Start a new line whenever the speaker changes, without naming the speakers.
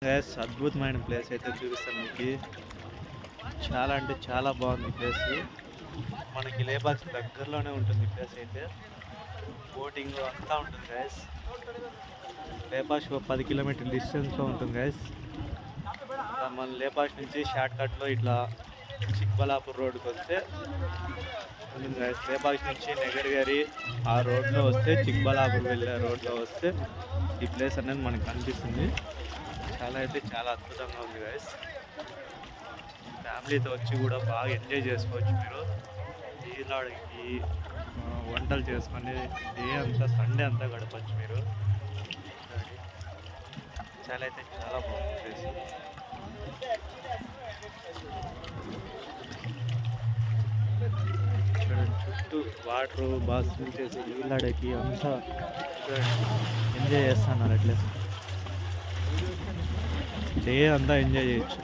Guys అద్భుతమైన place అయితే చూపిస్తాను మీకు. చాలా అంటే చాలా బాగుంది ప్లేస్. మనకి లేపాక్స్ దగ్గరలోనే ఉంటుంది ఈ ప్లేస్ అయితే. బోటింగ్ అంతా ఉంటుంది గైస్. లేపాక్షి ఒక 10 కిలోమీటర్ డిస్టెన్స్లో ఉంటుంది గైస్. మన లేపాక్షి నుంచి షార్ట్ కట్లో ఇట్లా చిక్బలాపూర్ రోడ్డుకి వస్తే ఉంటుంది గైస్. లేపాక్షి నుంచి నెగర్గారి ఆ రోడ్లో వస్తే, చిక్బలాపూర్ వెళ్ళే రోడ్లో వస్తే ఈ ప్లేస్ అనేది మనకు కనిపిస్తుంది. చాలా అయితే చాలా అద్భుతంగా ఉంది గైస్. ఫ్యామిలీతో వచ్చి కూడా బాగా ఎంజాయ్ చేసుకోవచ్చు మీరు. ఈనాడికి వంటలు చేసుకొని డే అంతా సండే అంతా గడపచ్చు మీరు. చాలా అయితే చాలా బాగుంది ప్లేస్. చూడండి చుట్టూ వాటర్ బాగా స్విమ్ చేసి ఈనాడికి అంతా ఎంజాయ్ చేస్తున్నారు. అట్లే డే అంతా ఎంజాయ్ చేయొచ్చు.